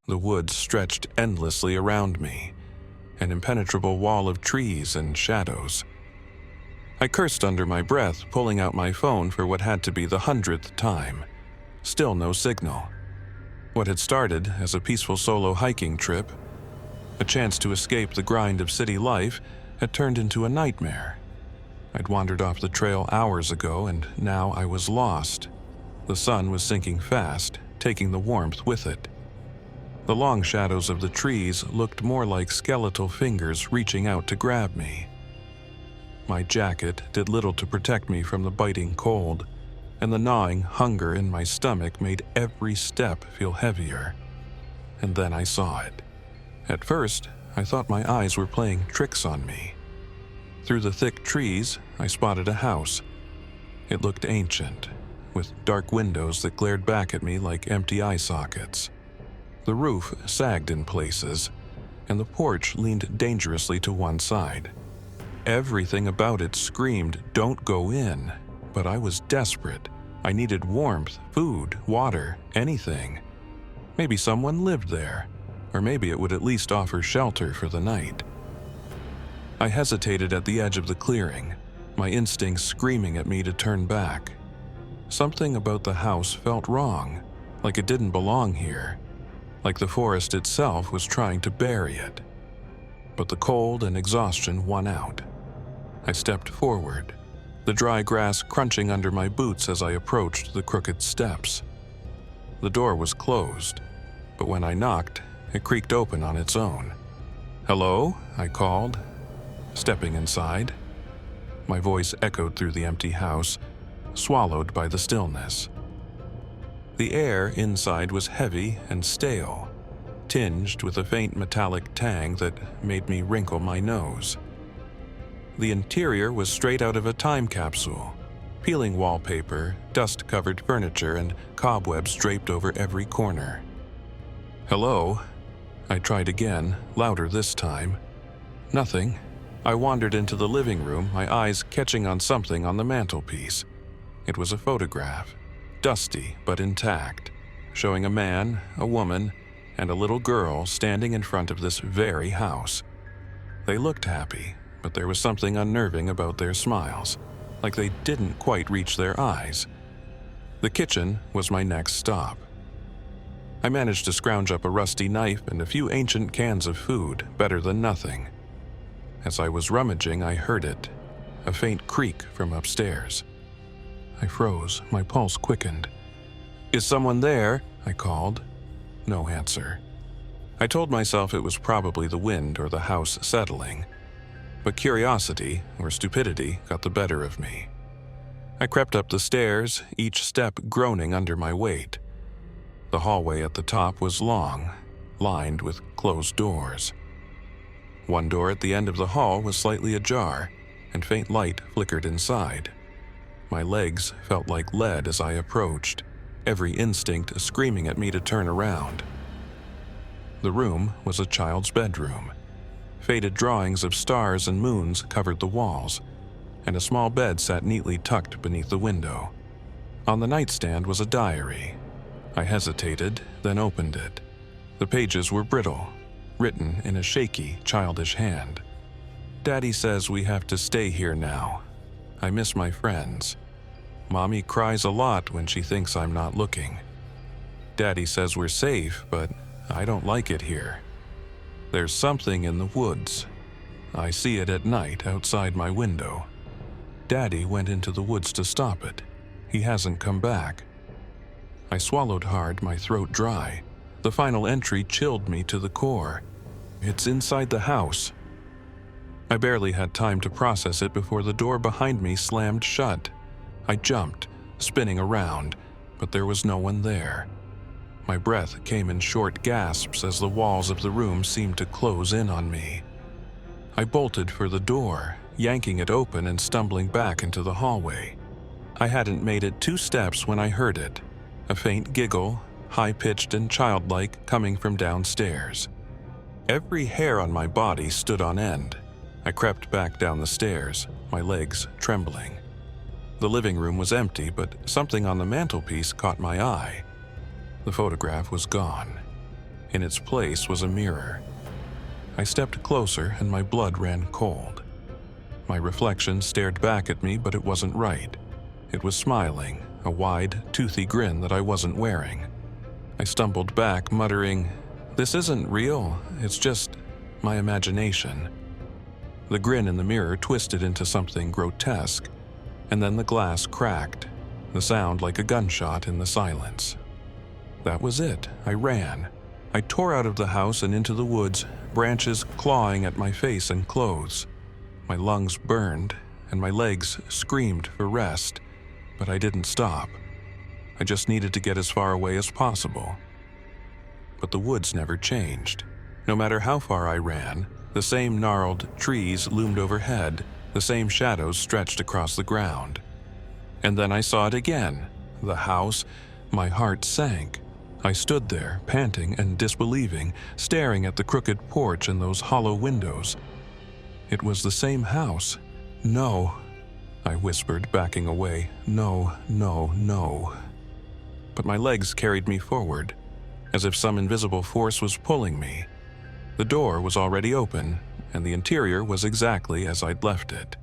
The woods stretched endlessly around me, an impenetrable wall of trees and shadows. I cursed under my breath, pulling out my phone for what had to be the 100th time. Still no signal. What had started as a peaceful solo hiking trip, a chance to escape the grind of city life, had turned into a nightmare. I'd wandered off the trail hours ago, and now I was lost. The sun was sinking fast, taking the warmth with it. The long shadows of the trees looked more like skeletal fingers reaching out to grab me. My jacket did little to protect me from the biting cold, and the gnawing hunger in my stomach made every step feel heavier. And then I saw it. At first, I thought my eyes were playing tricks on me. Through the thick trees, I spotted a house. It looked ancient, with dark windows that glared back at me like empty eye sockets. The roof sagged in places, and the porch leaned dangerously to one side. Everything about it screamed, "Don't go in," but I was desperate. I needed warmth, food, water, anything. Maybe someone lived there, or maybe it would at least offer shelter for the night. I hesitated at the edge of the clearing, my instincts screaming at me to turn back. Something about the house felt wrong, like it didn't belong here, like the forest itself was trying to bury it. But the cold and exhaustion won out. I stepped forward, the dry grass crunching under my boots as I approached the crooked steps. The door was closed, but when I knocked, it creaked open on its own. "Hello?" I called, stepping inside. My voice echoed through the empty house, swallowed by the stillness. The air inside was heavy and stale, tinged with a faint metallic tang that made me wrinkle my nose. The interior was straight out of a time capsule. Peeling wallpaper, dust-covered furniture, and cobwebs draped over every corner. "Hello?" I tried again, louder this time. Nothing. I wandered into the living room, my eyes catching on something on the mantelpiece. It was a photograph, dusty but intact, showing a man, a woman, and a little girl standing in front of this very house. They looked happy, but there was something unnerving about their smiles, like they didn't quite reach their eyes. The kitchen was my next stop. I managed to scrounge up a rusty knife and a few ancient cans of food, better than nothing. As I was rummaging, I heard it, a faint creak from upstairs. I froze, my pulse quickened. "Is someone there?" I called. No answer. I told myself it was probably the wind or the house settling, but curiosity, or stupidity, got the better of me. I crept up the stairs, each step groaning under my weight. The hallway at the top was long, lined with closed doors. One door at the end of the hall was slightly ajar, and faint light flickered inside. My legs felt like lead as I approached, every instinct screaming at me to turn around. The room was a child's bedroom. Faded drawings of stars and moons covered the walls, and a small bed sat neatly tucked beneath the window. On the nightstand was a diary. I hesitated, then opened it. The pages were brittle, written in a shaky, childish hand. "Daddy says we have to stay here now. I miss my friends. Mommy cries a lot when she thinks I'm not looking. Daddy says we're safe, but I don't like it here. There's something in the woods. I see it at night outside my window. Daddy went into the woods to stop it. He hasn't come back." I swallowed hard, my throat dry. The final entry chilled me to the core. It's inside the house. I barely had time to process it before the door behind me slammed shut. I jumped, spinning around, but there was no one there. My breath came in short gasps as the walls of the room seemed to close in on me. I bolted for the door, yanking it open and stumbling back into the hallway. I hadn't made it 2 steps when I heard it, a faint giggle, high-pitched and childlike, coming from downstairs. Every hair on my body stood on end. I crept back down the stairs, my legs trembling. The living room was empty, but something on the mantelpiece caught my eye. The photograph was gone. In its place was a mirror. I stepped closer and my blood ran cold. My reflection stared back at me, but it wasn't right. It was smiling, a wide, toothy grin that I wasn't wearing. I stumbled back, muttering, "This isn't real, it's just my imagination." The grin in the mirror twisted into something grotesque, and then the glass cracked, the sound like a gunshot in the silence. That was it. I ran. I tore out of the house and into the woods, branches clawing at my face and clothes. My lungs burned, and my legs screamed for rest, but I didn't stop. I just needed to get as far away as possible. But the woods never changed. No matter how far I ran, the same gnarled trees loomed overhead, the same shadows stretched across the ground. And then I saw it again, the house. My heart sank. I stood there, panting and disbelieving, staring at the crooked porch and those hollow windows. It was the same house. "No," I whispered, backing away. "No, no, no." But my legs carried me forward, as if some invisible force was pulling me. The door was already open, and the interior was exactly as I'd left it.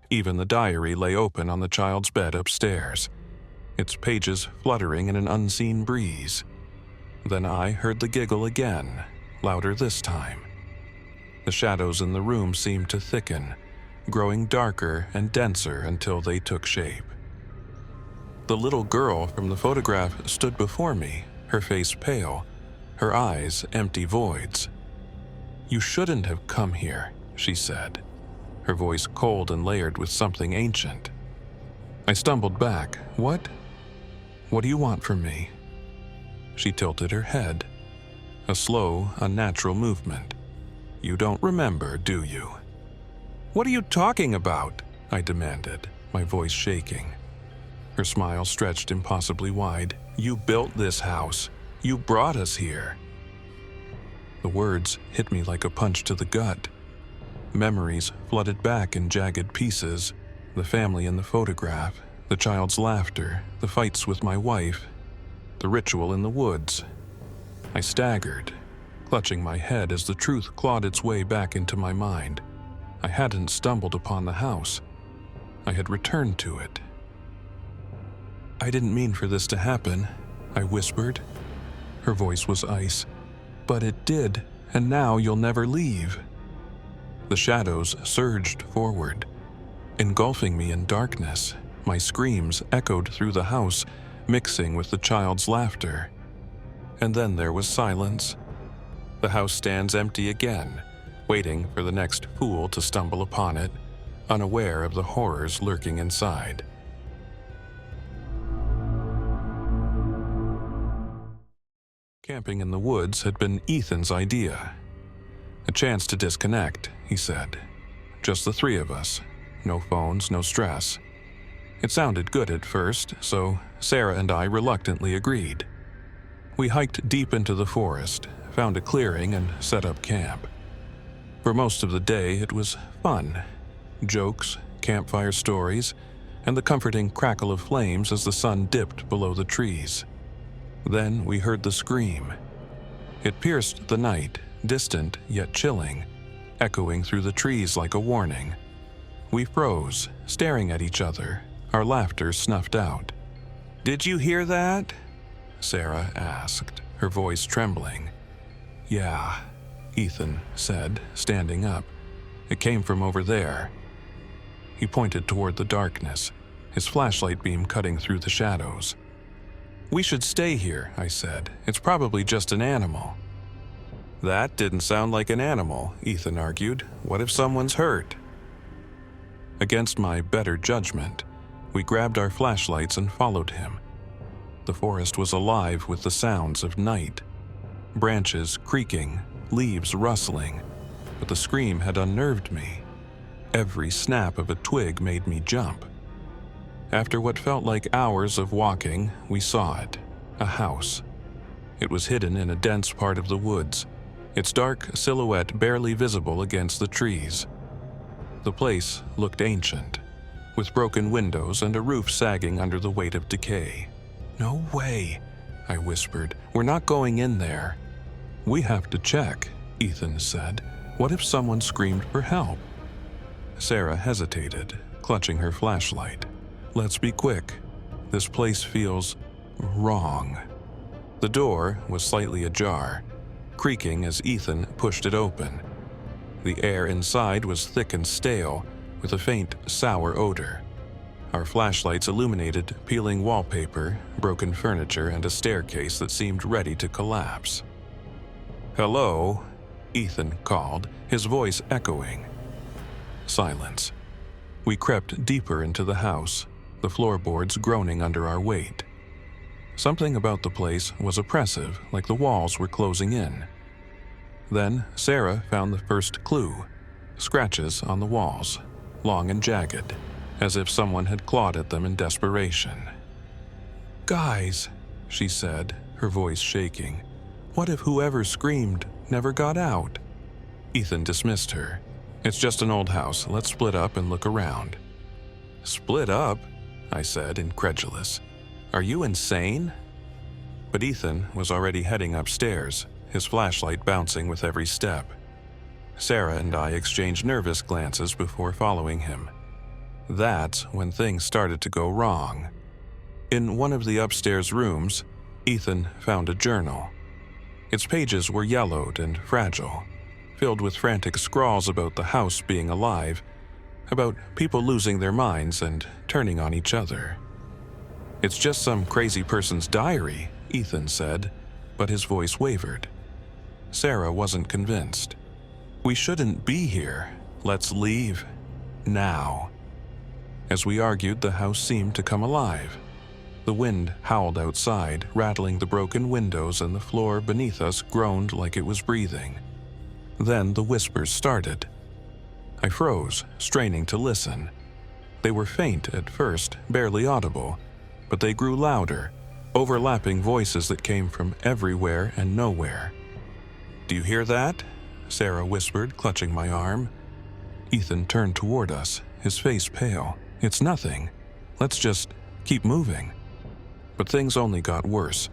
Even the diary lay open on the child's bed upstairs, its pages fluttering in an unseen breeze. Then I heard the giggle again, louder this time. The shadows in the room seemed to thicken, growing darker and denser until they took shape. The little girl from the photograph stood before me, her face pale, her eyes empty voids. "You shouldn't have come here," she said, her voice cold and layered with something ancient. I stumbled back. "What? What do you want from me?" She tilted her head, a slow, unnatural movement. "You don't remember, do you?" "What are you talking about?" I demanded, my voice shaking. Her smile stretched impossibly wide. "You built this house. You brought us here." The words hit me like a punch to the gut. Memories flooded back in jagged pieces. The family in the photograph, the child's laughter, the fights with my wife, the ritual in the woods. I staggered, clutching my head as the truth clawed its way back into my mind. I hadn't stumbled upon the house. I had returned to it. "I didn't mean for this to happen," I whispered. Her voice was ice. "But it did, and now you'll never leave." The shadows surged forward, engulfing me in darkness. My screams echoed through the house, mixing with the child's laughter. And then there was silence. The house stands empty again, waiting for the next fool to stumble upon it, unaware of the horrors lurking inside. Camping in the woods had been Ethan's idea. "A chance to disconnect," he said. "Just the three of us. No phones, no stress." It sounded good at first, so Sarah and I reluctantly agreed. We hiked deep into the forest, found a clearing, and set up camp. For most of the day, it was fun. Jokes, campfire stories, and the comforting crackle of flames as the sun dipped below the trees. Then we heard the scream. It pierced the night, distant yet chilling, echoing through the trees like a warning. We froze, staring at each other, our laughter snuffed out. "Did you hear that?" Sarah asked, her voice trembling. "Yeah," Ethan said, standing up. "It came from over there." He pointed toward the darkness, his flashlight beam cutting through the shadows. "We should stay here," I said. "It's probably just an animal." "That didn't sound like an animal," Ethan argued. "What if someone's hurt?" Against my better judgment, we grabbed our flashlights and followed him. The forest was alive with the sounds of night. Branches creaking, leaves rustling, but the scream had unnerved me. Every snap of a twig made me jump. After what felt like hours of walking, we saw it, a house. It was hidden in a dense part of the woods, its dark silhouette barely visible against the trees. The place looked ancient, with broken windows and a roof sagging under the weight of decay. "No way," I whispered. "We're not going in there." "We have to check," Ethan said. "What if someone screamed for help?" Sarah hesitated, clutching her flashlight. "Let's be quick. This place feels wrong." The door was slightly ajar, creaking as Ethan pushed it open. The air inside was thick and stale, with a faint, sour odor. Our flashlights illuminated peeling wallpaper, broken furniture, and a staircase that seemed ready to collapse. "Hello," Ethan called, his voice echoing. Silence. We crept deeper into the house, the floorboards groaning under our weight. Something about the place was oppressive, like the walls were closing in. Then Sarah found the first clue, scratches on the walls, long and jagged, as if someone had clawed at them in desperation. "Guys," she said, her voice shaking, "what if whoever screamed never got out?" Ethan dismissed her. "It's just an old house. Let's split up and look around." "Split up?" I said, incredulous. "Are you insane?" But Ethan was already heading upstairs, his flashlight bouncing with every step. Sarah and I exchanged nervous glances before following him. That's when things started to go wrong. In one of the upstairs rooms, Ethan found a journal. Its pages were yellowed and fragile, filled with frantic scrawls about the house being alive, about people losing their minds and turning on each other. "It's just some crazy person's diary," Ethan said, but his voice wavered. Sarah wasn't convinced. "We shouldn't be here. Let's leave. Now." As we argued, the house seemed to come alive. The wind howled outside, rattling the broken windows, and the floor beneath us groaned like it was breathing. Then the whispers started. I froze, straining to listen. They were faint at first, barely audible, but they grew louder, overlapping voices that came from everywhere and nowhere. "Do you hear that?" Sarah whispered, clutching my arm. Ethan turned toward us, his face pale. "It's nothing. Let's just keep moving." But things only got worse.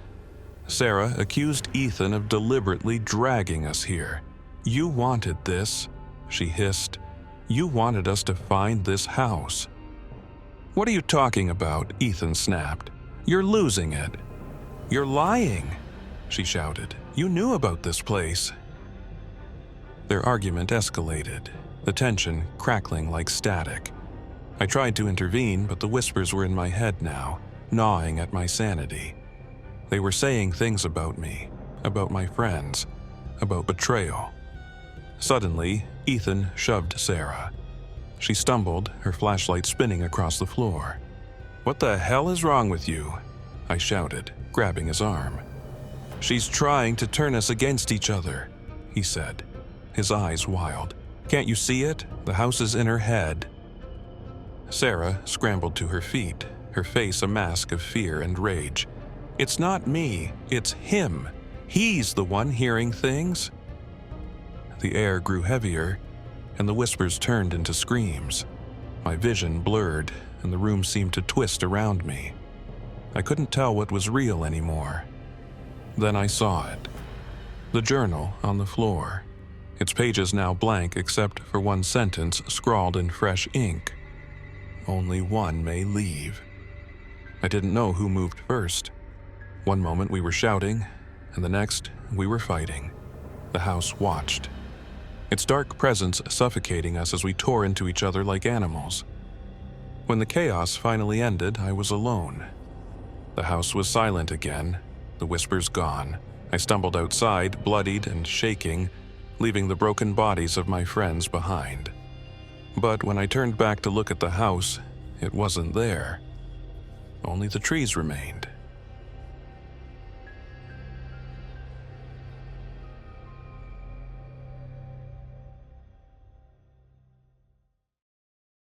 Sarah accused Ethan of deliberately dragging us here. "You wanted this," she hissed. "You wanted us to find this house." "What are you talking about?" Ethan snapped. "You're losing it." "You're lying," she shouted. "You knew about this place." Their argument escalated, the tension crackling like static. I tried to intervene, but the whispers were in my head now, gnawing at my sanity. They were saying things about me, about my friends, about betrayal. Suddenly, Ethan shoved Sarah. She stumbled, her flashlight spinning across the floor. "What the hell is wrong with you?" I shouted, grabbing his arm. "She's trying to turn us against each other," he said, his eyes wild. "Can't you see it? The house is in her head." Sarah scrambled to her feet, her face a mask of fear and rage. "It's not me, it's him. He's the one hearing things." The air grew heavier, and the whispers turned into screams. My vision blurred, and the room seemed to twist around me. I couldn't tell what was real anymore. Then I saw it. The journal on the floor, its pages now blank except for one sentence scrawled in fresh ink. "Only one may leave." I didn't know who moved first. One moment we were shouting, and the next we were fighting. The house watched, its dark presence suffocating us as we tore into each other like animals. When the chaos finally ended, I was alone. The house was silent again, the whispers gone. I stumbled outside, bloodied and shaking, leaving the broken bodies of my friends behind. But when I turned back to look at the house, it wasn't there. Only the trees remained.